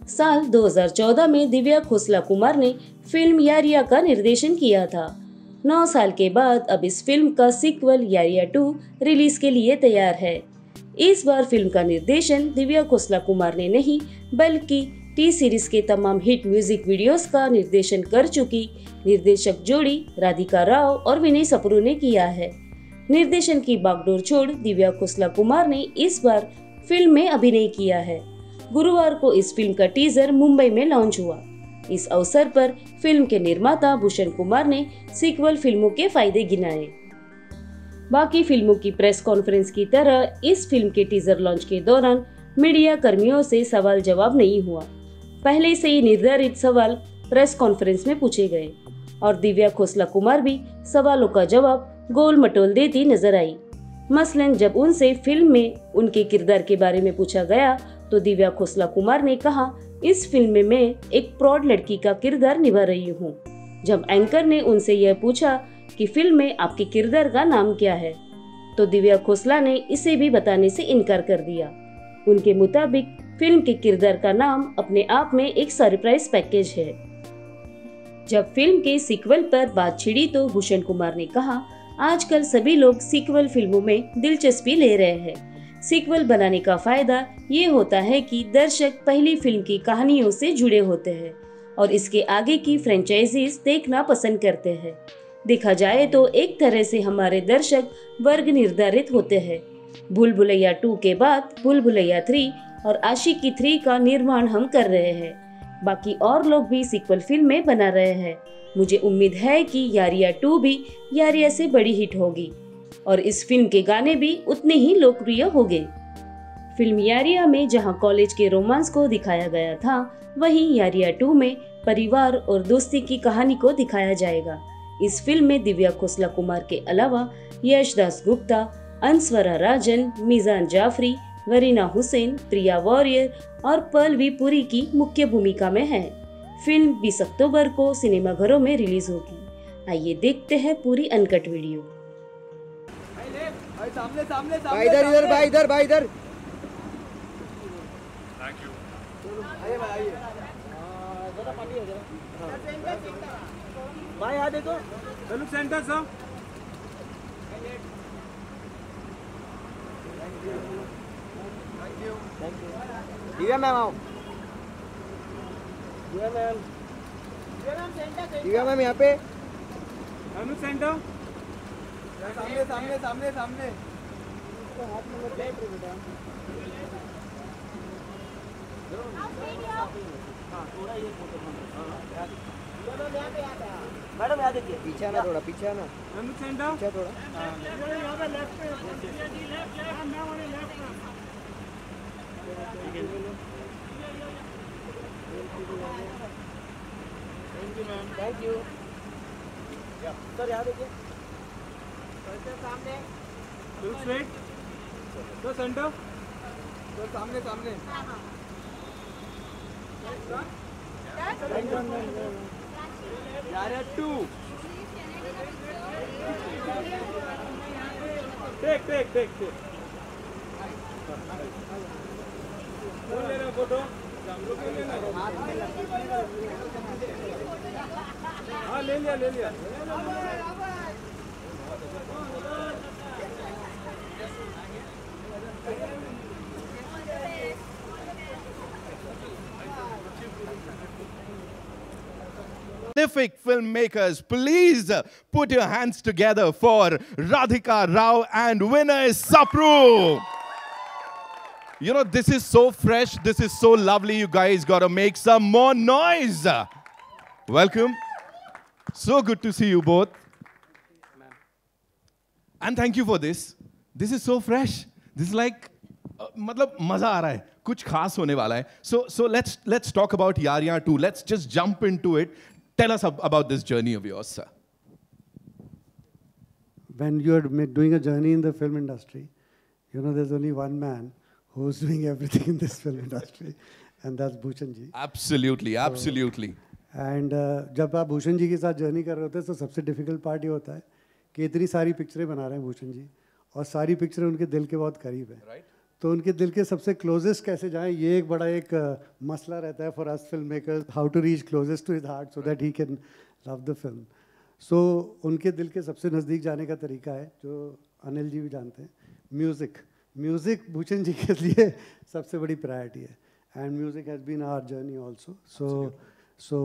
साल 2014 में दिव्या खोसला कुमार ने फिल्म यारिया का निर्देशन किया था। 9 साल के बाद अब इस फिल्म का सीक्वल यारिया 2 रिलीज के लिए तैयार है। इस बार फिल्म का निर्देशन दिव्या खोसला कुमार ने नहीं बल्कि टी सीरीज के तमाम हिट म्यूजिक वीडियोस का निर्देशन कर चुकी निर्देशक जोड़ी राधिका राव और विनय सप्रू ने किया है। निर्देशन की बागडोर छोड़ दिव्या खोसला कुमार ने इस बार फिल्म में अभिनय किया है। गुरुवार को इस फिल्म का टीजर मुंबई में लॉन्च हुआ। इस अवसर पर फिल्म के निर्माता भूषण कुमार ने सीक्वल फिल्मों के फायदे गिनाए। बाकी फिल्मों की प्रेस कॉन्फ्रेंस की तरह इस फिल्म के टीजर लॉन्च के दौरान मीडिया कर्मियों से सवाल जवाब नहीं हुआ। पहले से ही निर्धारित सवाल प्रेस कॉन्फ्रेंस में पूछे गए और दिव्या खोसला कुमार भी सवालों का जवाब गोल मटोल देती नजर आई। मसलन जब उनसे फिल्म में उनके किरदार के बारे में पूछा गया तो दिव्या खोसला कुमार ने कहा, इस फिल्म में मैं एक प्रौढ़ लड़की का किरदार निभा रही हूँ। जब एंकर ने उनसे यह पूछा कि फिल्म में आपके किरदार का नाम क्या है, तो दिव्या खोसला ने इसे भी बताने से इनकार कर दिया। उनके मुताबिक फिल्म के किरदार का नाम अपने आप में एक सरप्राइज पैकेज है। जब फिल्म के सीक्वल पर बात छिड़ी तो भूषण कुमार ने कहा, आजकल सभी लोग सीक्वल फिल्मों में दिलचस्पी ले रहे हैं। सीक्वल बनाने का फायदा ये होता है कि दर्शक पहली फिल्म की कहानियों से जुड़े होते हैं और इसके आगे की फ्रेंचाइजीज देखना पसंद करते हैं। देखा जाए तो एक तरह से हमारे दर्शक वर्ग निर्धारित होते हैं। भूल भुलैया 2 के बाद भूल भुलैया 3 और आशिकी 3 का निर्माण हम कर रहे हैं। बाकी और लोग भी सीक्वल फिल्में बना रहे हैं। मुझे उम्मीद है कि यारिया 2 भी यारिया से बड़ी हिट होगी और इस फिल्म के गाने भी उतने ही लोकप्रिय होंगे। फिल्म यारिया में जहां कॉलेज के रोमांस को दिखाया गया था, वहीं यारिया 2 में परिवार और दोस्ती की कहानी को दिखाया जाएगा। इस फिल्म में दिव्या खोसला कुमार के अलावा यश दास गुप्ता, अंसवरा राजन, मीजान जाफरी, वरीना हुसैन, प्रिया वॉरियर और पलवी पुरी की मुख्य भूमिका में है। फिल्म 20 अक्टूबर को सिनेमाघरों में रिलीज होगी। आइए देखते हैं पूरी अनकट वीडियो। सामने सामने सामने इधर भाई इधर भाई इधर। Thank you. आइए भाई आइए। जरा पानी है जरा। भाई आ देखो। Look centre sir. Divya ma'am आओ। Divya ma'am centre. Divya ma'am यहाँ पे। अनु सेंटर। सामने सामने सामने सामने। हाथ में मत बैठ रहे बेटा। हाँ थोड़ा ये फोटो मैडम यहाँ देखिए। पीछे आना थोड़ा, पीछे आना। अनु सेंटर। पीछे थोड़ा। यहाँ पे लेफ्ट पे। Thank you. सर यहाँ देखिए। सामने स्ट्रेट तो सेंटर तो सामने सामने यार 2 टेक ले रहा फोटो। हाँ ले लिया। Terrific filmmakers, please put your hands together for Radhika Rao and Vinay Sapru. You know, this is so fresh, this is so lovely. You guys got to make some more noise. Welcome. So good to see you both. And thank you for this. This is so fresh. This is like, मतलब मजा आ रहा है, कुछ खास होने वाला है. So let's talk about Yaariyan 2. Let's just jump into it. Tell us about this journey of yours, sir. When you're doing a journey in the film industry, you know there's only one man who's doing everything in this film industry, and that's Bhushan ji. Absolutely, absolutely. And जब आप भूषण जी के साथ journey कर रहे होते हैं तो सबसे डिफिकल्ट पार्ट ये होता है कि इतनी सारी पिक्चरें बना रहे हैं भूषण जी और सारी पिक्चरें उनके दिल के बहुत करीब है. Right. तो उनके दिल के सबसे क्लोजेस्ट कैसे जाएं, ये एक बड़ा एक मसला रहता है for us film makers, how to reach closest to his heart so that he can love the film. So उनके दिल के सबसे नज़दीक जाने का तरीका है, जो अनिल जी भी जानते हैं, म्यूज़िक. म्यूज़िक भूषण जी के लिए सबसे बड़ी प्रायोरिटी है, and music has been our journey also. So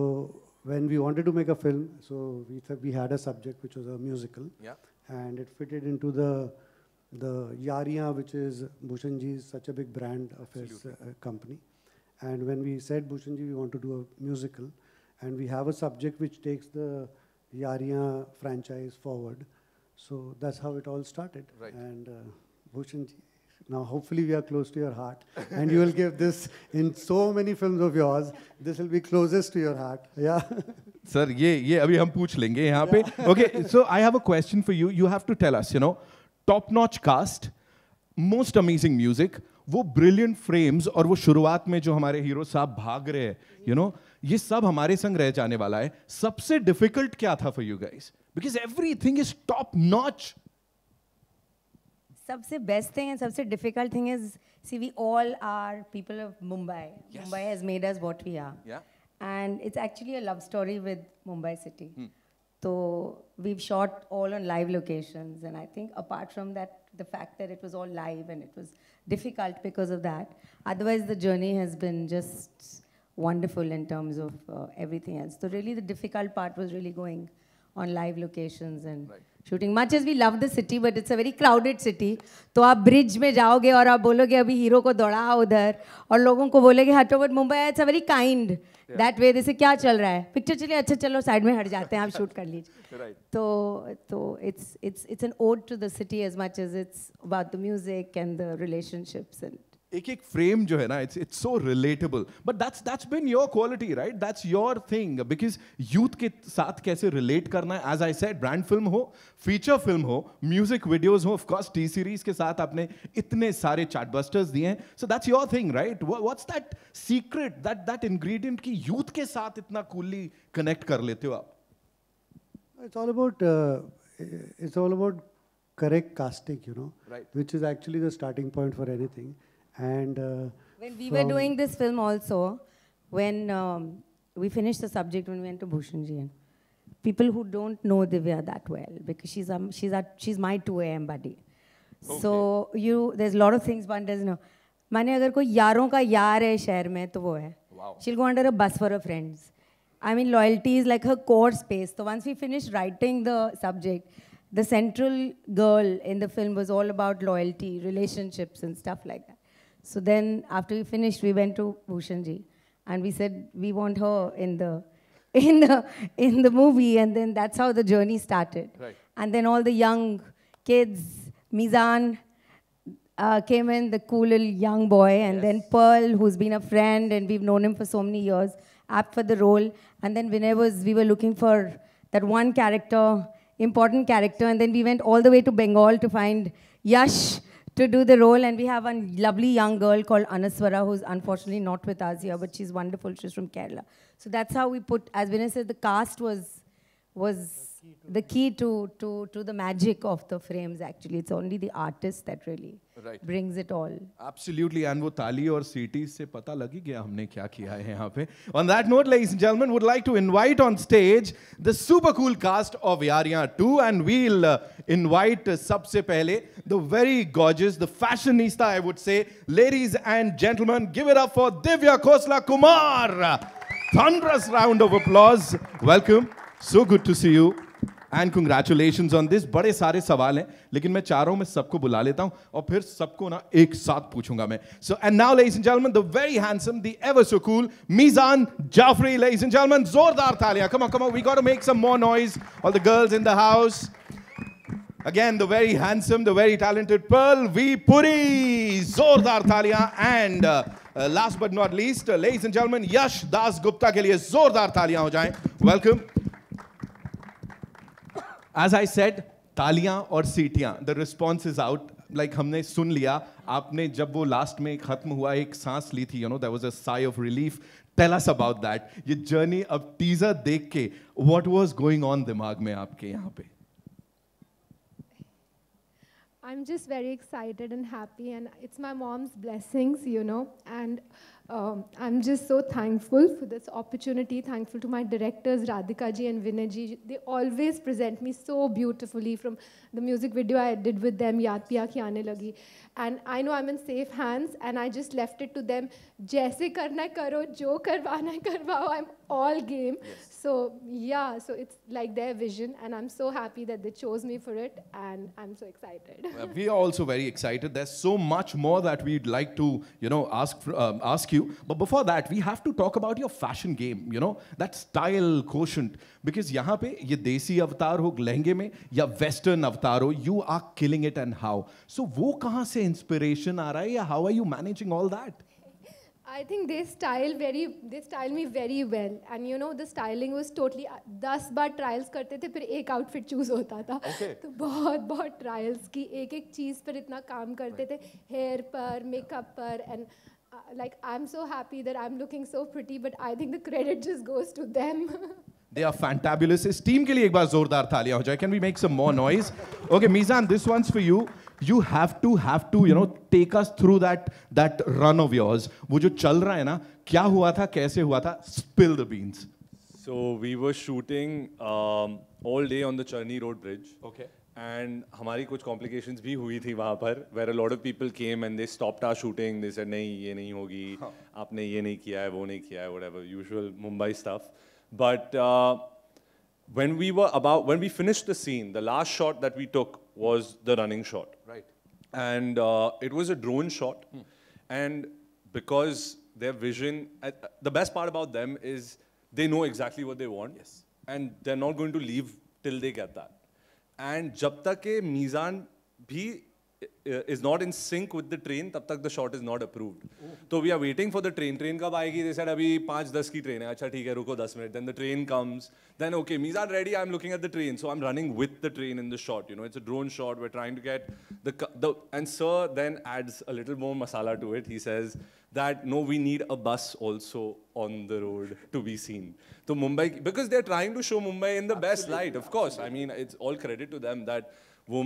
when we wanted to make a film, so we had a subject which was a musical, and it fitted into the Yariyan, which is Bhushan ji's such a big brand of his company. And when we said Bhushan ji, we want to do a musical, and we have a subject which takes the Yariyan franchise forward. So that's how it all started. Right. And Bhushan ji, now hopefully we are close to your heart, and you will give this in so many films of yours. This will be closest to your heart. Yeah. Sir, ये अभी हम पूछ लेंगे यहाँ पे. Okay, so I have a question for you. You have to tell us, you know, top-notch cast, most amazing music, वो brilliant frames और वो शुरुआत में जो हमारे हीरो साहब भाग रहे हैं, you know, ये सब हमारे संग रह जाने वाला है. सबसे difficult क्या था for you guys? Because everything is top-notch. सबसे best thing and सबसे difficult thing is, see, we all are people of Mumbai. Yes. Mumbai has made us what we are. Yeah. And it's actually a love story with Mumbai city. So we've shot all on live locations, and I think apart from that, the fact that it was all live and it was difficult because of that. Otherwise, the journey has been just wonderful in terms of everything else. So really, the difficult part was really going on live locations and shooting. Much as we love the city, but it's a very crowded city. तो आप bridge में जाओगे और आप बोलोगे अभी hero को दौड़ा उधर और लोगों को बोलेगे हटो, but Mumbai it's a very kind that way. जैसे क्या चल रहा है, पिक्चर चलिए, अच्छा चलो साइड में हट जाते हैं, आप शूट कर लीजिए. तो it's an ode to the city as much as it's about the music and the relationships. And एक frame जो है ना, it's so relatable. But that's been your quality, right? That's your thing. Because youth के साथ कैसे relate करना है, as I said, brand film हो, feature film हो, music videos हो, of course T-series के साथ आपने इतने सारे chartbusters दिए हैं. So that's your thing, right? What's that secret, that ingredient कि youth के साथ इतना coolly connect कर लेते हो आप? It's all about correct casting, you know, Right. which is actually the starting point for anything. And when we were doing this film also, when we finished the subject, when we went to Bhushan ji, and people who don't know Divya that well, because she's my 2 AM buddy. Okay. So there's a lot of things one doesn't know. माने अगर कोई यारों का यार है शहर में तो वो है. Wow. She'll go under a bus for her friends. I mean, loyalty is like her core space. So once we finished writing the subject, the central girl in the film was all about loyalty, relationships and stuff like that. So then after we finished, we went to Bhushan ji and we said we want her in the movie, and then that's how the journey started. Right. And then all the young kids, Mizan came in, the cool little young boy, and then Pearl, who's been a friend and we've known him for so many years, apt for the role. And then we were looking for that one character, important character, and then we went all the way to Bengal to find Yash to do the role, and we have a lovely young girl called Anaswara, who's unfortunately not with us here, but she's wonderful. She's from Kerala. So that's how we put, as Vinay said, the cast was the key to the magic of the frames, actually. It's only the artist that really brings it all. Absolutely, and वो ताली और सीटी से पता लग ही गया हमने क्या किया है यहाँ पे. On that note, ladies and gentlemen, would like to invite on stage the super cool cast of Yariyan 2, and we'll invite सबसे पहले the very gorgeous, the fashionista, I would say. Ladies and gentlemen, give it up for Divya Khosla Kumar. Thunderous round of applause. Welcome. So good to see you. And congratulations on this. बड़े सारे सवाल हैं, लेकिन मैं चाह रहा हूं मैं सबको बुला लेता हूं और फिर सबको ना एक साथ पूछूंगा मैं. So and now, ladies and gentlemen, the very handsome, the ever so cool Mizan Jafri, ladies and gentlemen, जोरदार तालियां. Come on, we got to make some more noise. All the girls in the house. Again, the very handsome, the very talented Pearl V. Puri, जोरदार तालियां. And last but not least, ladies and gentlemen, Yash Das Gupta के लिए जोरदार तालियां हो जाएं. Welcome. As I said, तालियां और सीटियां, the response is out. Like हमने सुन लिया, आपने जब वो लास्ट में खत्म हुआ एक सांस ली थी, you know, there was a sigh of relief. Tell us about that. ये journey अब teaser देख के, what was going on दिमाग में आपके यहाँ पे? I'm just very excited and happy, and it's my mom's blessings, you know, and I'm just so thankful for this opportunity, thankful to my directors, Radhika ji and Vinay ji. They always present me so beautifully, from the music video I did with them, Yaad Piya Ki Aane Lagi. And I know I'm in safe hands, and I just left it to them. Jaise karna hai karo, jo karwana hai karwao, I'm all game. Yes. So yeah, so it's like their vision, and I'm so happy that they chose me for it, and I'm so excited. We are also very excited. There's so much more that we'd like to, ask you. But before that, we have to talk about your fashion game, that style quotient. Because यहाँ पे ये देसी अवतार हो लहंगे में या western अवतार हो, you are killing it, and how? So वो कहाँ से inspiration आ रहा है, या how are you managing all that? I think they style me very well, and you know the styling was totally 10 bar trials करते थे, फिर एक outfit choose होता था. Okay. तो बहुत trials की, एक चीज़ पर इतना काम करते थे, hair पर, makeup पर, and like I'm so happy that I'm looking so pretty, but I think the credit just goes to them. They are fantabulous. इस team के लिए एक बार जोरदार तालियां हो जाए. Can we make some more noise? Okay, Mizan, this one's for you. You have to, take us through that run of yours. वो जो चल रहा है ना, क्या हुआ था, कैसे हुआ था? Spill the beans. So we were shooting all day on the Charni Road Bridge. Okay. And हमारी कुछ complications भी हुई थी वहाँ पर, where a lot of people came and they stopped our shooting. They said नहीं ये नहीं होगी, आपने ये नहीं किया है, वो नहीं किया है, whatever usual Mumbai stuff. But when we finished the scene, the last shot that we took was the running shot. Right. And it was a drone shot. And because their vision, the best part about them is they know exactly what they want. Yes. And they're not going to leave till they get that. And जब तक के Mizan भी is not in sync with the train, तब तक the shot is not approved. So we are waiting for the train. Train कब आएगी? They said अभी 5:10 की train है. अच्छा ठीक है, रुको 10 minutes. Then the train comes. Then okay, Mizan ready. I'm looking at the train. So I'm running with the train in the shot. It's a drone shot. We're trying to get and Sir then adds a little more masala to it. He says that no, we need a bus also on the road to be seen. So Mumbai, because they're trying to show Mumbai in the best light. Of course, I mean it's all credit to them that वो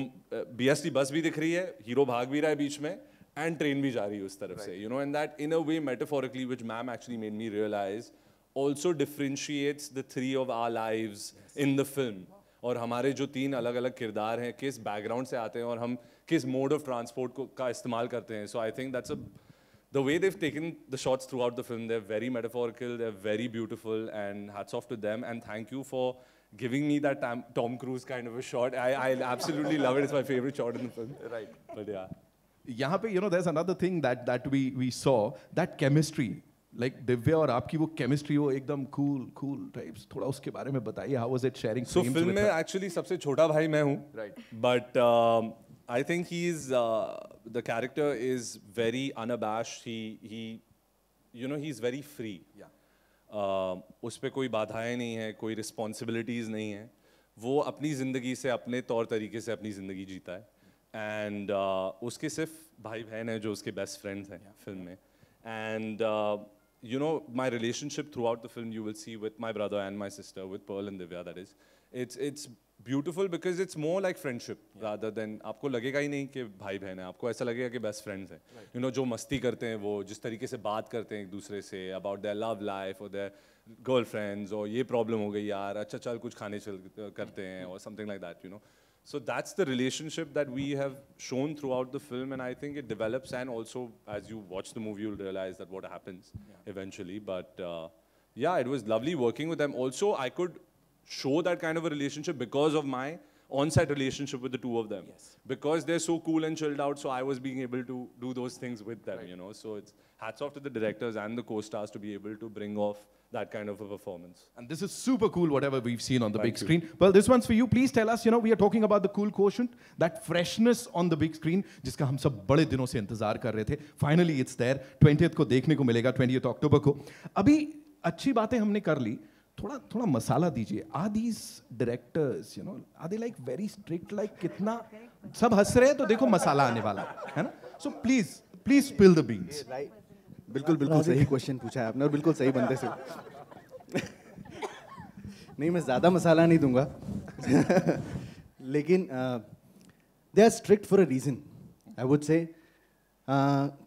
BST बस भी दिख रही है, hero भाग भी रहा है बीच में, and train भी जा रही है उस तरफ से, and that in a way metaphorically, which ma'am actually made me realize, also differentiates the three of our lives in the film. और हमारे जो 3 अलग-अलग किरदार हैं, किस background से आते हैं और हम किस mode of transport का इस्तेमाल करते हैं. So I think that's the way they've taken the shots throughout the film, they're very metaphorical, they're very beautiful, and hats off to them, and thank you for giving me that Tom Cruise kind of a shot. I absolutely love it. It's my favorite shot in the film. Right. But yeah. यहाँ पे there's another thing that we saw, that chemistry. Like Divya और आपकी वो chemistry वो एकदम cool types. थोड़ा उसके बारे में बताइए. How was it sharing frames with her? So film में actually सबसे छोटा भाई मैं हूँ. Right. But I think the character is very unabashed. He's very free. Yeah. उस पर कोई बाधाएं नहीं है, कोई रिस्पॉन्सिबिलिटीज़ नहीं है, वो अपनी ज़िंदगी से अपने तौर तरीके से अपनी ज़िंदगी जीता है. एंड उसके सिर्फ भाई बहन है जो उसके बेस्ट फ्रेंड्स हैं फिल्म में. And my relationship throughout the film you will see with my brother and my sister, with Pearl and Divya, that is, it's beautiful because it's more like friendship rather than आपको लगेगा ही नहीं कि भाई बहन है, आपको ऐसा लगेगा कि बेस्ट फ्रेंड्स हैं. जो मस्ती करते हैं, वो जिस तरीके से बात करते हैं एक दूसरे से about their love life or their girlfriends, और ये प्रॉब्लम हो गई यार, अच्छा चल कुछ खाने करते हैं, or something like that. So that's the relationship that we have shown throughout the film, and I think it develops, and also as you watch the movie you'll realize that what happens eventually. But yeah, it was lovely working with them. Also, I could show that kind of a relationship because of my on-set relationship with the two of them. Yes. Because they're so cool and chilled out, so I was being able to do those things with them, So it's hats off to the directors and the co-stars to be able to bring off that kind of a performance. And this is super cool, whatever we've seen on the big screen. Well, this one's for you. Please tell us, we are talking about the cool quotient, that freshness on the big screen, जिसका हम सब बड़े दिनों से इंतजार कर रहे थे. Finally, it's there. 20th को देखने को मिलेगा, 20th October को. अभी अच्छी बातें हमने कर ली. थोड़ा मसाला दीजिए. Are these directors, are they like very strict, like कितना सब हंस रहे हैं तो देखो मसाला आने वाला है ना? So please spill the beans. Right. बिल्कुल सही क्वेश्चन पूछा है आपने और बिल्कुल सही बंदे से. नहीं, मैं ज़्यादा मसाला नहीं दूंगा. लेकिन they are strict for a reason, I would say.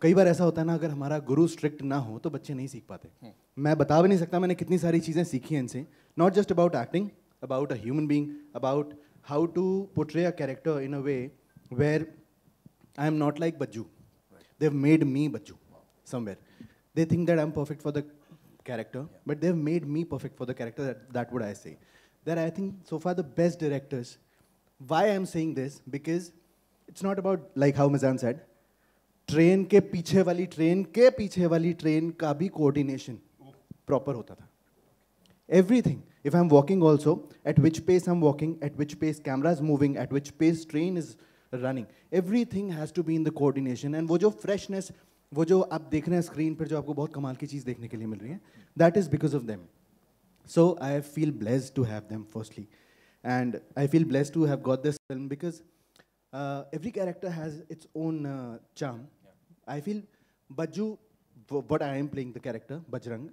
कई बार ऐसा होता है ना, अगर हमारा गुरु स्ट्रिक्ट ना हो तो बच्चे नहीं सीख पाते। मैं बता भी नहीं सकता मैंने कितनी सारी चीज़ें सीखी हैं इनसे, not just about acting, about a human being, about how to portray a character in a way where I am not like Bajju, they have made me Bajju somewhere. They think that I'm perfect for the character, but they've made me perfect for the character. That would I say. They're, I think, so far the best directors. Why I'm saying this? Because it's not about, like how Mizan said, train के पीछे वाली train का भी coordination proper होता था. Everything. If I'm walking also, at which pace I'm walking, at which pace camera is moving, at which pace train is running, everything has to be in the coordination. And वो जो freshness, वो जो आप देख रहे हैं screen पर, जो आपको बहुत कमाल की चीज़ देखने के लिए मिल रही है, that is because of them. So I feel blessed to have them firstly, and I feel blessed to have got this film because every character has its own charm. I feel Bajju, what I am playing the character Bajrang,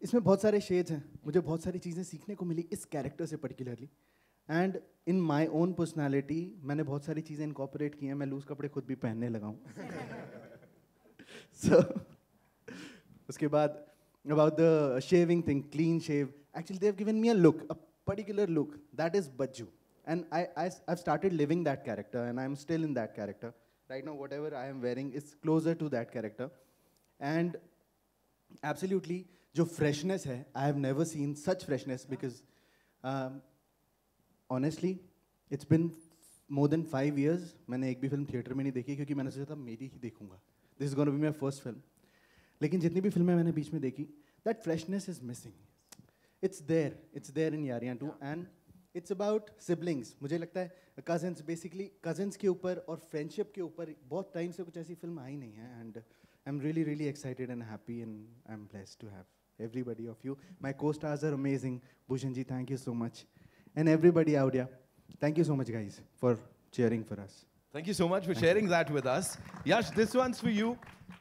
इसमें बहुत सारे shades हैं, मुझे बहुत सारी चीज़ें सीखने को मिली इस कैरेक्टर से particularly, and in my own personality मैंने बहुत सारी चीज़ें इनकॉर्पोरेट की हैं. मैं लूज़ कपड़े खुद भी पहनने लगा हूँ. So, उसके बाद about the shaving thing, clean shave. Actually, they've given me a look, a particular look. That is Bajju. And I've started living that character, and I'm still in that character. Right now, whatever I am wearing is closer to that character. And absolutely, जो freshness है, I have never seen such freshness because, honestly, it's been more than 5 years. मैंने एक भी film theatre में नहीं देखी क्योंकि मैंने सोचा था मेरी ही देखूंगा. This is going to be my first film. लेकिन जितनी भी फिल्में मैंने बीच में देखी, that freshness is missing. It's there in Yaariyan 2, and it's about siblings. मुझे लगता है cousins, basically cousins के ऊपर और friendship के ऊपर बहुत टाइम से कुछ ऐसी फिल्म आई नहीं है, and I'm really, really excited and happy, and I'm blessed to have everybody of you. My co-stars are amazing. Bhushan ji, thank you so much. And everybody out here, thank you so much guys for cheering for us. Thank you so much for sharing that with us. Yash, this one's for you.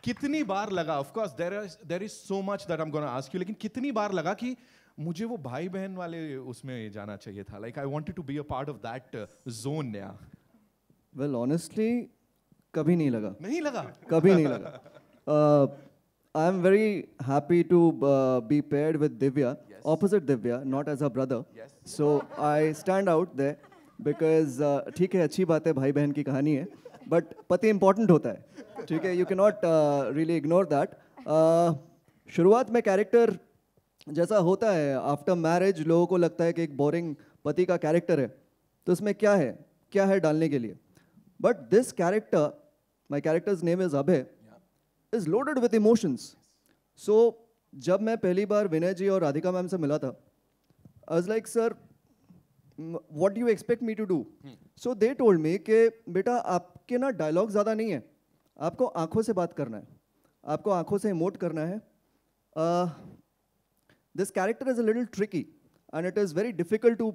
कितनी बार लगा, of course there is so much that I'm going to ask you, लेकिन कितनी बार लगा कि मुझे वो भाई बहन वाले उसमें जाना चाहिए था? Like I wanted to be a part of that zone. Yeah. Well, honestly, कभी नहीं लगा. नहीं लगा? कभी नहीं लगा. I am very happy to be paired with Divya, opposite Divya, not as a brother. Yes. So I stand out there because ठीक है, अच्छी बात है, भाई बहन की कहानी है, but पति important होता है, ठीक है, you cannot really ignore that. शुरुआत में कैरेक्टर जैसा होता है, आफ्टर मैरिज लोगों को लगता है कि एक बोरिंग पति का कैरेक्टर है, तो उसमें क्या है डालने के लिए. But this character, my character's name is Abhay, is loaded with emotions. So जब मैं पहली बार विनय जी और राधिका मैम से मिला था, I was like, sir what do you expect me to do? So they told me कि बेटा आपके ना डायलॉग ज़्यादा नहीं है, आपको आंखों से बात करना है, आपको आंखों से इमोट करना है. This character is a little tricky and it is very difficult to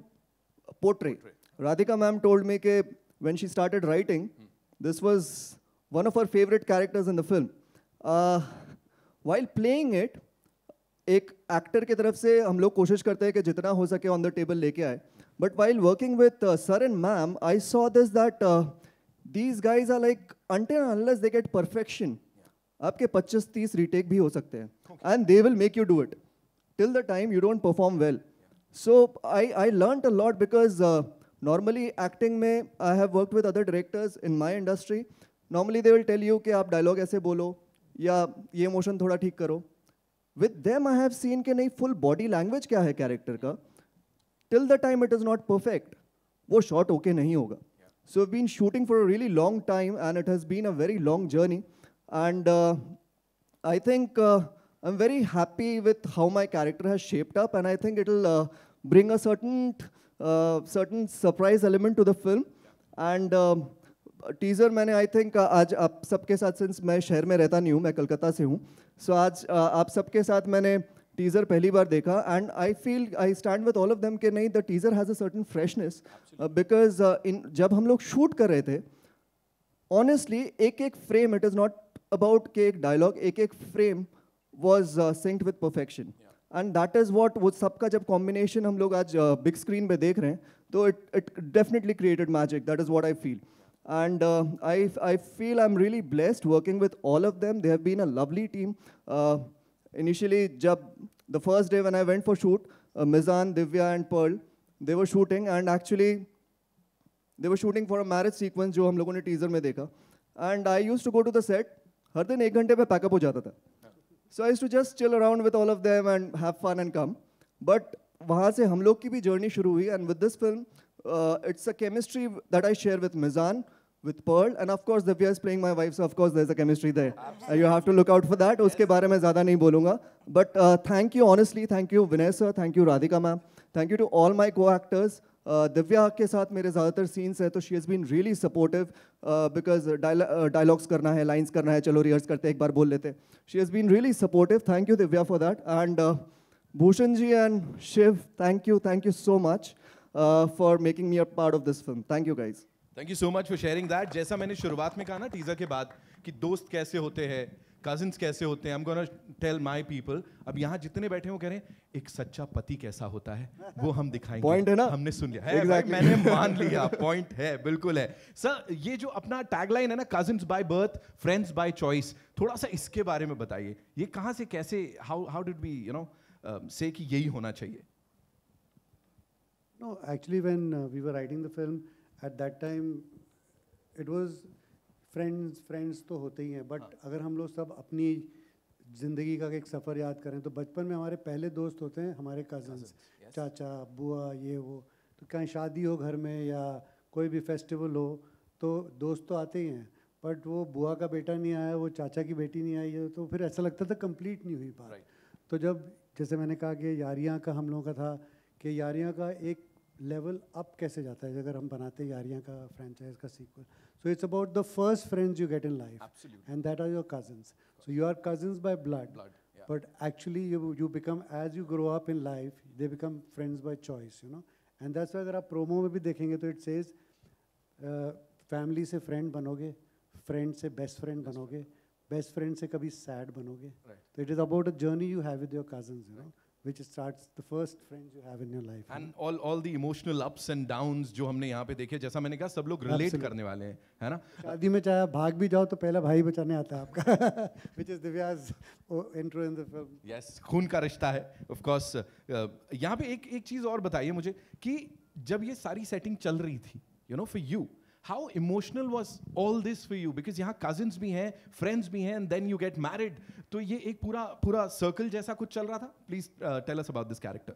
portray. Radhika ma'am told me that when she started writing, this was one of her favorite characters in the film. While playing it, एक actor की तरफ से हम लोग कोशिश करते हैं कि जितना हो सके on the table लेके आए. But while working with sir and ma'am, I saw this that these guys are like, until and unless they get perfection, आपके 25-30 retake भी हो सकते हैं, and they will make you do it. Till the time you don't perform well. So I learned a lot because normally acting में I have worked with other directors in my industry. Normally they will tell you कि आप dialogue ऐसे बोलो या ये emotion थोड़ा ठीक करो. With them I have seen कि नहीं, full body language क्या है character का. Till the time it is not perfect, वो shot okay नहीं होगा. So we've been shooting for a really long time and it has been a very long journey. And I think I'm very happy with how my character has shaped up, and I think it'll bring a certain surprise element to the film. And teaser मैंने I think आज आप सबके साथ, since मैं शहर में रहता नहीं हूँ, मैं कलकत्ता से हूँ, so आज आप सबके साथ मैंने teaser पहली बार देखा, and I feel I stand with all of them कि नहीं, the teaser has a certain freshness because जब हम लोग shoot कर रहे थे, honestly एक frame, it is not about कि एक dialogue, एक frame was synced with perfection. And that is what वो सबका जब combination हम लोग आज big screen पे देख रहे हैं, तो it definitely created magic. That is what I feel. And I feel I'm really blessed working with all of them. They have been a lovely team. Initially, the first day when I went for shoot, Mizan, Divya and Pearl, they were shooting, and actually they were shooting for a marriage sequence जो हम लोगों ने teaser में देखा. And I used to go to the set. हर दिन 1 घंटे में pack up हो जाता था. So I used to just chill around with all of them and have fun and come. But वहाँ से हम लोग की भी journey शुरू हुई, and with this film, it's a chemistry that I share with Mizan, with Pearl, and of course Divya is playing my wife, so of course there's a chemistry there. You have to look out for that. उसके बारे में ज़्यादा नहीं बोलूँगा. But thank you, honestly, thank you Vinay sir, thank you Radhika ma'am, thank you to all my co-actors. Divya के साथ मेरे ज़्यादातर सीन्स है, तो she has been really supportive because dialogues करना है, लाइंस करना है, चलो रिहर्स करते एक बार बोल लेते. She has been really supportive. Thank you Divya for that. And Bhushan ji and Shiv, thank you so much for making me a part of this film. Thank you guys. Thank you so much for sharing that. जैसा मैंने शुरुआत में कहा ना teaser के बाद कि दोस्त कैसे होते हैं, कजिन्स कैसे होते हैं, I am gonna tell my people. अब यहाँ जितने बैठे हो कह रहे हैं एक सच्चा पति कैसा होता है, वो हम दिखाएंगे. पॉइंट है ना, हमने सुन लिया है. exactly. मैंने मान लिया. पॉइंट है, बिल्कुल है. सर ये जो अपना टैगलाइन है ना, cousins by birth, friends by choice, थोड़ा सा इसके बारे में बताइए. ये कहाँ से कैसे, हाउ डिड वी से कि यही होना चाहिए? No, actually when we were writing the film, at that time it was friends तो होते ही हैं, बट अगर हम लोग सब अपनी ज़िंदगी का एक सफ़र याद करें तो बचपन में हमारे पहले दोस्त होते हैं हमारे कज़न्स, चाचा, बुआ, ये वो. तो कहीं शादी हो घर में या कोई भी फेस्टिवल हो तो दोस्त तो आते ही हैं, बट वो बुआ का बेटा नहीं आया, वो चाचा की बेटी नहीं आई है, तो फिर ऐसा लगता था कंप्लीट नहीं हुई बात. तो जब जैसे मैंने कहा कि यारियाँ का हम लोगों का था कि यारियाँ का एक लेवल अप कैसे जाता है अगर हम बनाते हैं यारियाँ का फ्रेंचाइज का sequel. So it's about the first friends you get in life. Absolutely. And that are your cousins. So you are cousins by blood. Yeah. But actually you become, as you grow up in life, they become friends by choice, you know. And that's why अगर आप promo में भी देखेंगे तो it says family से friend बनोगे, friend से best friend बनोगे, best friend से कभी sad बनोगे. Right. So it is about a journey you have with your cousins, you know. Which starts the first friends you have in your life. And all the emotional ups and downs जो हमने यहाँ पे देखे, जैसा मैंने कहा सब लोग रिलेट करने वाले हैं, है ना? शादी में चाहे भाग भी जाओ तो पहला भाई बचाने आता है आपका. Which is Divya's intro in the film. Yes, खून का रिश्ता है, of course. यहाँ पे एक चीज़ और बताइए मुझे कि जब ये सारी सेटिंग चल रही थी, you know, for you, how emotional was all this for you? Because यहाँ cousins भी हैं, friends भी हैं, and then you get married. तो ये एक पूरा circle जैसा कुछ चल रहा था. Please tell us about this character.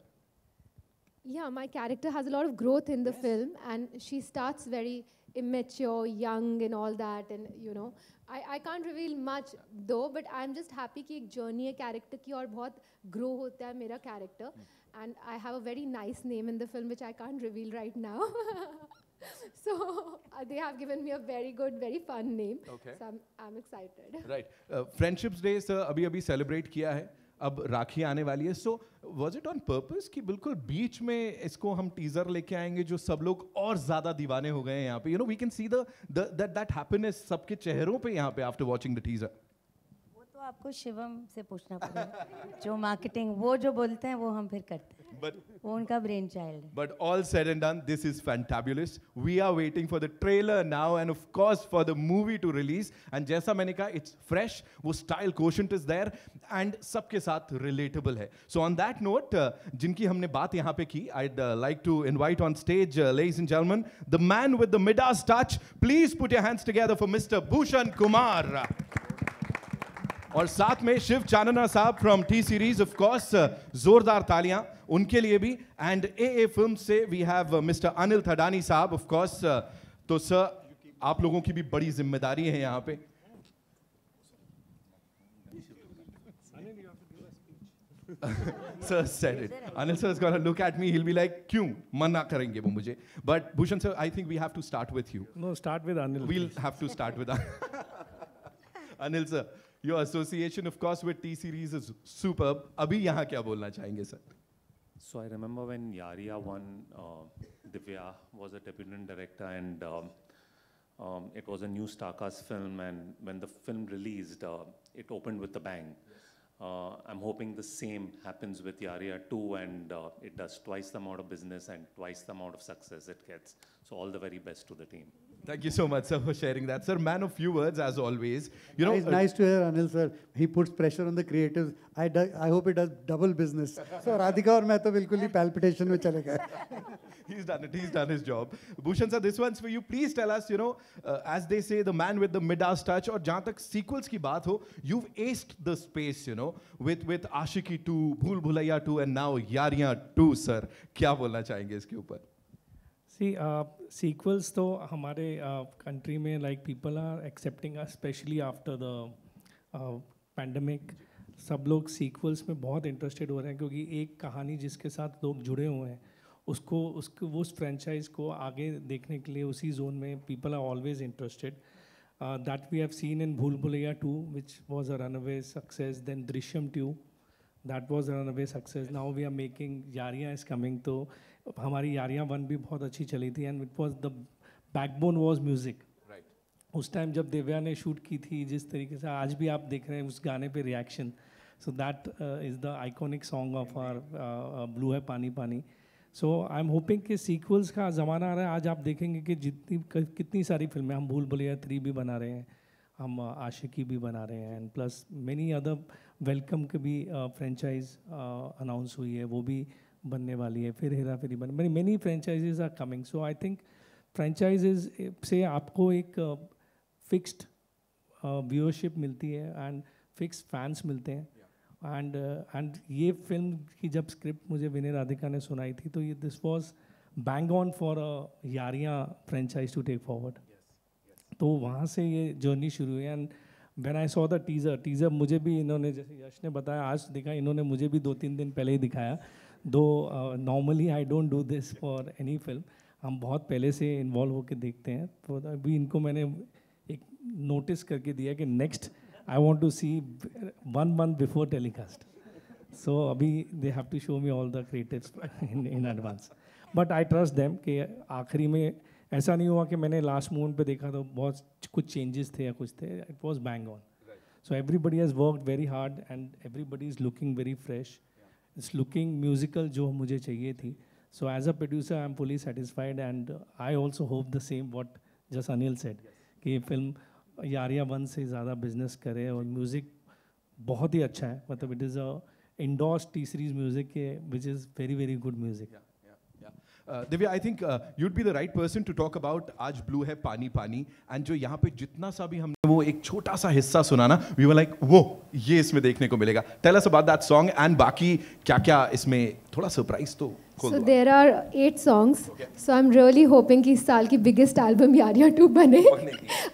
Yeah, my character has a lot of growth in the film, and she starts very immature, young, and all that. And you know, I can't reveal much though, but I'm just happy कि एक journey है character की और बहुत grow होता है मेरा character. And I have a very nice name in the film which I can't reveal right now. So they have given me a very good, very fun name. Okay. So I'm excited. Right. Friendships Day sir अभी celebrate किया है. अब राखी आने वाली है. So was it on purpose कि बिल्कुल बीच में इसको हम टीजर लेके आएंगे जो सब लोग और ज्यादा दीवाने हो गए हैं यहाँ पे. You know, we can see that happiness सबके चेहरों पे यहाँ पे after watching the teaser. वो तो आपको शिवम से पूछना पड़ेगा. जो मार्केटिंग वो जो बोलते हैं वो हम फिर करते हैं. वो उनका ब्रेन चाइल्ड है. But all said and done, this is fantabulous. We are waiting for the trailer now and of course for the movie to release. And जैसा मैंने कहा, it's fresh, वो style quotient is there and सबके साथ relatable है. So on that note, जिनकी हमने बात यहाँ पे की, I'd like to invite on stage, ladies and gentlemen, the man with the Midas touch. Please put your hands together for Mr. Bhushan Kumar. और साथ में शिव चानना साहब from T Series, of course जोरदार तालियां उनके लिए भी. एंड ए फिल्म से we have mister Anil Thadani साहब, ऑफ कोर्स. तो सर आप लोगों की भी बड़ी जिम्मेदारी है यहाँ पे. Sir said it. Anil sir is going to look at me. He'll be like, क्यों मना करेंगे वो मुझे. But Bhushan sir, I think we have to start with you. No, start with Anil. We'll have to start with Anil sir. Your association, of course, with T Series is superb. अभी यहाँ क्या बोलना चाहेंगे sir? So I remember when Yariya won, Divya was a debutant director, and it was a new Starcast film. And when the film released, it opened with a bang. I'm hoping the same happens with Yariya too, and it does twice the amount of business and twice the amount of success it gets. So all the very best to the team. Thank you so much, sir, for sharing that. Sir, man of few words, as always. You know, it's nice to hear Anil sir. He puts pressure on the creatives. I hope it does double business. So Radhika और मैं तो बिल्कुल ही palpitation में चले गए. He's done it. He's done his job. Bhushan sir, this one's for you. Please tell us, you know, as they say, the man with the Midas touch. और जहाँ तक sequels की बात हो, you've aced the space, you know, with Aashiki 2, Bhool Bhulaiya 2, and now Yaariyan 2, sir. क्या बोलना चाहेंगे इसके ऊपर? See, sequels तो हमारे country में like people are accepting us, especially after the pandemic. सब लोग sequels में बहुत interested हो रहे हैं क्योंकि एक कहानी जिसके साथ लोग जुड़े हुए हैं उसको उस franchise को आगे देखने के लिए उसी zone में people are always interested. That we have seen in Bhool Bhulaiya 2, which was a runaway success. Then Drishyam 2, that was a runaway success. Now we are making Yaariyan is coming. तो हमारी यारियाँ 1 भी बहुत अच्छी चली थी and it was the backbone was music. Right. उस time जब दिव्या ने शूट की थी जिस तरीके से आज भी आप देख रहे हैं उस गाने पे reaction. So that is the iconic song of our Blue है पानी पानी. So I'm hoping कि sequels का ज़माना आ रहा है. आज आप देखेंगे कि कितनी सारी फिल्में हम भूल भुलैया 3 भी बना रहे हैं, हम आशिकी भी बना रहे हैं, and plus many other welcome की भी फ्रेंचाइज अनाउंस हुई है, वो भी बनने वाली है. फिर हेरा फेरी बन many franchises are coming. So I think franchises से आपको एक फिक्स्ड व्यूअरशिप मिलती है एंड फिक्स फैंस मिलते हैं. एंड ये फिल्म की जब स्क्रिप्ट मुझे विनय राधिका ने सुनाई थी तो ये this was bang on for Yaariyan franchise to take forward. तो वहाँ से ये जर्नी शुरू हुई. And when I saw the teaser मुझे भी इन्होंने, जैसे यश ने बताया, आज देखा, इन्होंने मुझे भी 2-3 दिन पहले ही दिखाया. दो normally I don't do this for any film, हम बहुत पहले से इन्वॉल्व होकर देखते हैं. तो अभी इनको मैंने एक नोटिस करके दिया कि next I want to see 1 month before telecast. So अभी they have to show me all the creatives in advance. But I trust them कि आखिरी में ऐसा नहीं हुआ कि मैंने लास्ट मोमेंट पे देखा तो बहुत कुछ चेंजेस थे या कुछ थे. It was bang on. So everybody has worked very hard and everybody is looking very fresh. It's looking musical जो मुझे चाहिए थी. So as a producer I am fully satisfied and I also hope the same what just Anil said कि ये film Yaariyan 1 से ज़्यादा business करे. और म्यूज़िक बहुत ही अच्छा है, मतलब it is a endorse T Series music which is very very good music. Divya, I think you'd be the right person to talk about आज ब्लू है पानी पानी. एंड जो यहाँ पे जितना सा भी हमने वो एक छोटा सा हिस्सा सुना ना, we were like वो ये इसमें देखने को मिलेगा. Tell us about that song and बाकी क्या क्या इसमें थोड़ा सरप्राइज तो. So there are 8 songs. Okay. So I'm really hoping कि इस साल की biggest album यारियां 2 बने.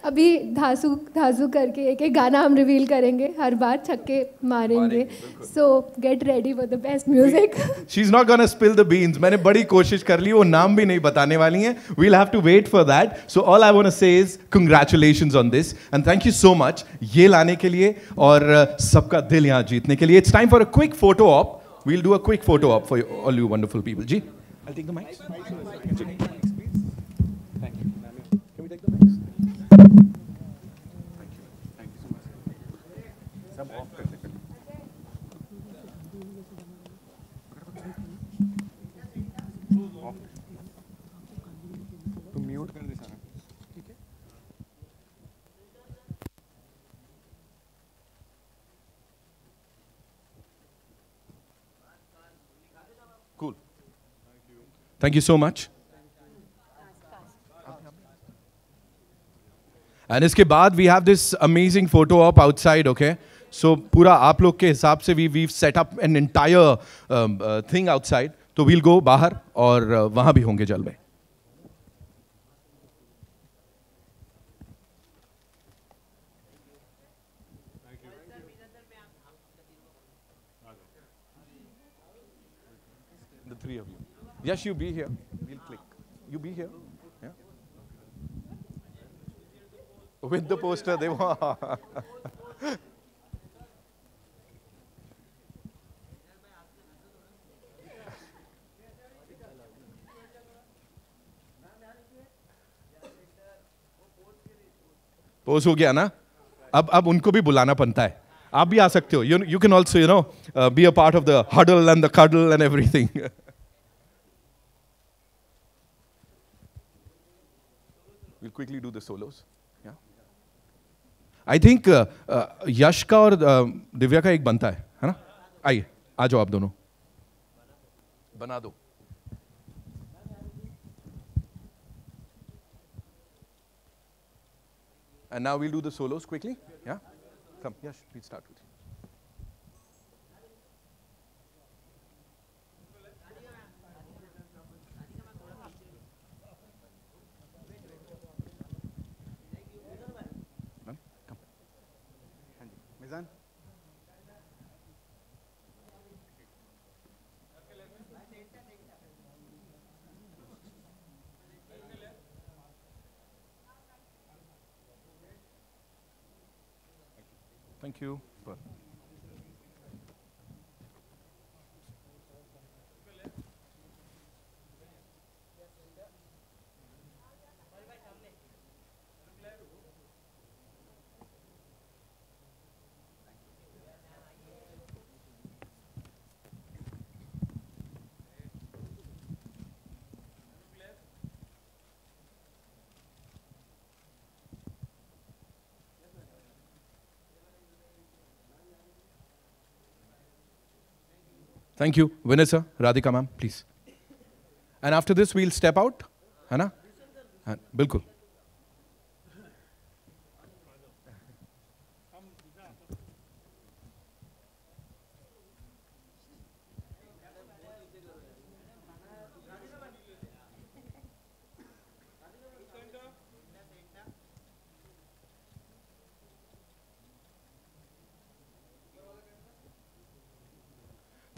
अभी धासू करके एक गाना हम रिवील करेंगे, हर बार छक्के मारेंगे. So get ready for the best music. She's not gonna spill the beans. मैंने बड़ी कोशिश कर ली, वो नाम भी नहीं बताने वाली हैं. We'll have to wait for that. So all I want to say is congratulations on this and thank you so much ये लाने के लिए और सबका दिल यहाँ जीतने के लिए. It's time for a quick photo op. We'll do a quick photo op for all you wonderful people. Ji, I'll take the mics. Thank you. Can we take the mics? Thank you. Thank you so much. Sab off kar de. Off. To mute kar de सारा. ठीक है? Cool. Thank you so much. And इसके बाद we have this amazing photo op outside, okay? So पूरा आप लोग के हिसाब से we've set up an entire thing outside. तो we'll go बाहर और वहाँ भी होंगे जलवे. The 3 of you. Yes, you be here. We'll click. You be here. Yeah. With the poster, they want. Post हो गया ना. अब उनको भी बुलाना पड़ता है. आप भी आ सकते हो. You can also, be a part of the huddle and the cuddle and everything. we'll quickly do the solos. Yeah. I think यश का और दिव्या का एक बनता है ना? आइए, आ जाओ आप दोनों. बना दो. And now we'll do the solos quickly. Yeah? Come, Yash, we'll start with you. Come. Mizan. Thank you. Thank you. Vanessa, Radhika ma'am, please. And after this, we'll step out. है ना? बिल्कुल.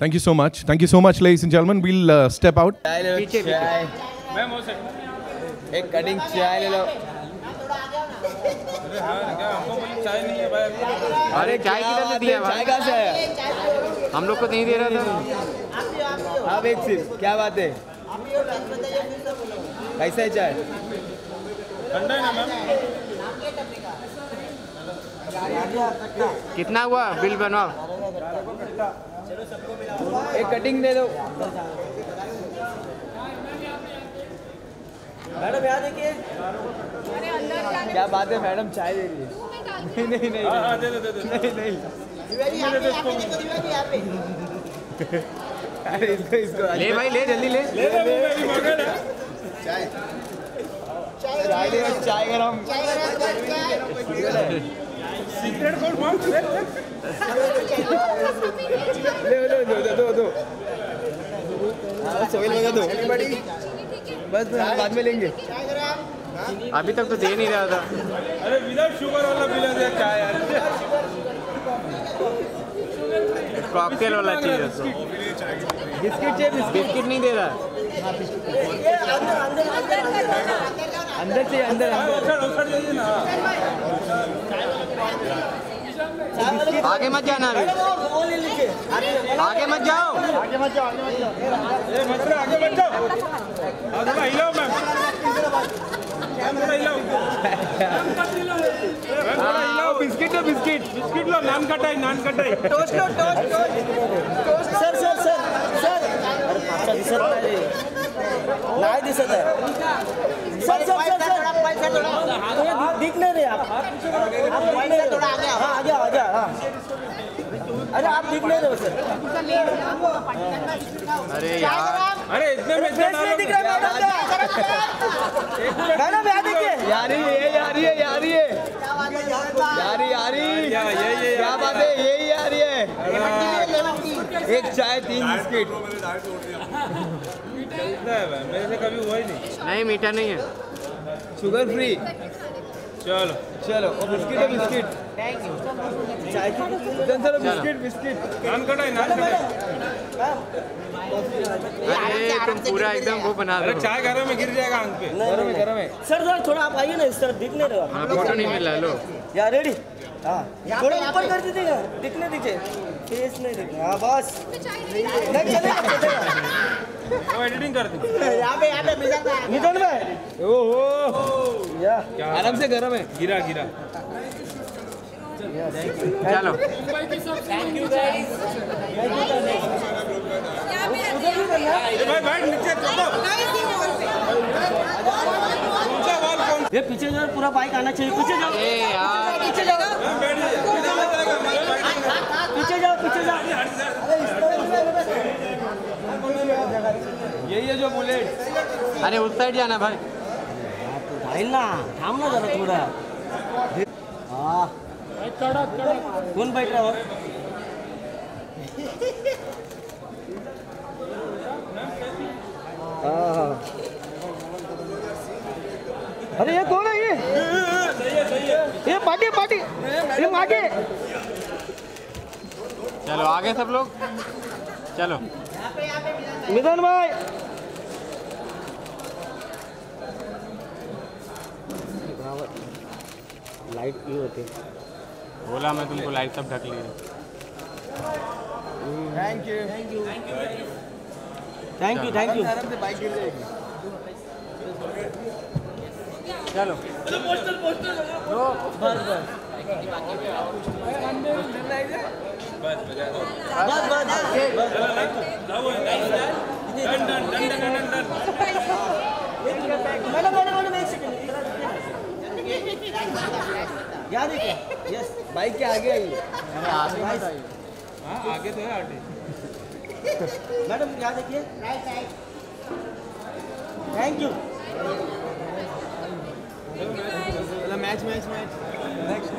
Thank you so much. Thank you so much, ladies and gentlemen. We'll step out. एक cutting चाय ले लो. अरे चाय किधर से दिया? चाय कहाँ से आया? हम लोग को नहीं दे रहा था. आप एक सिर्फ क्या बात है? कैसा है चाय? ठंडा है ना मैम? कितना हुआ? बिल बनवाओ. एक कटिंग दे दो. मैडम यहाँ देखिए. क्या बात है मैडम, चाय दे रही है. नहीं नहीं हाँ दे दो दे दो. नहीं नहीं अरे इसको इसको ले भाई ले, जल्दी ले. चाय चाय ले. चाय गरम. सीक्रेट कोड मांग ले. ले दो दो. सोहेल लगा दो. बस बाद में लेंगे. अभी तक तो दे नहीं रहा था. अरे विदाउट शुगर वाला पिला दे चाय यार. कॉकटेल वाला चाहिए. बिस्किट चाहिए. बिस्किट नहीं दे रहा. अंदर चाहिए. अंदर आगे मत जाना अभी. आगे मत जाओ. आगे मत जाओ. आगे मत जाओ. थोड़ा हिलाओ मैम. थोड़ा हिलाओ. बिस्किट लो. बिस्किट लो. नान कटाई. टोस्ट लो. टोस्ट. सर नाही दिसत आहे. सर दिख नहीं रहे आप. थोड़ा आगे. हाँ आ जाओ. अरे आप दिख नहीं रहे हो सर. अरे यार. अरे इतने में दिख रहा है मैडम. यहाँ देखिए. यारी क्या बात है. यही यारी है. एक चाय 3 बिस्किट. मेरे से कभी हुआ ही नहीं. मीठा नहीं है. Sugar free. चलो और बिस्किट. Thank you. चाय की बिस्किट. नान कटाई. अरे तुम पूरा एकदम वो बना दो. चाय गरम में गिर जाएगा आंख पे. गरम है. सर थोड़ा आप आइए ना. इस तरफ दिख नहीं रहा. फोटो नहीं मिला. लो यार रेडी. हाँ थोड़ा ऊपर कर दीजिएगा. दिखने दीजिए. फेस नहीं दिख. हाँ बस. नहीं चलेगा. वो एडिटिंग कर दी. यहाँ पे निकल में. ओहो आराम से गरम है. गिरा. चलो. Thank you guys. भाई बैठ नीचे. चलो. ये पीछे जाओ, पूरा बाइक आना चाहिए। पीछे जाओ, पीछे जाओ, पीछे जाओ, पीछे जाओ। यही है जो बुलेट। अरे उस साइड जाना भाई। भाई ना थाम ना जरा थोड़ा। हाँ कौन बैठ रहा है? अरे ये कौन है? ये पार्टी पार्टी, ये आगे। चलो आगे सब लोग, चलो। मिथुन भाई लाइट क्यों होती? बोला मैं तुमको, लाइट सब ढक ली है। Thank you thank you thank you thank you. Bike गिर जाएगी। चलो पोस्टर पोस्टर बस बस याद है क्या? यस बाइक के आगे आइए। आगे तो है आर्टिस्ट। मैडम याद देखिए। Thank you. Match match match next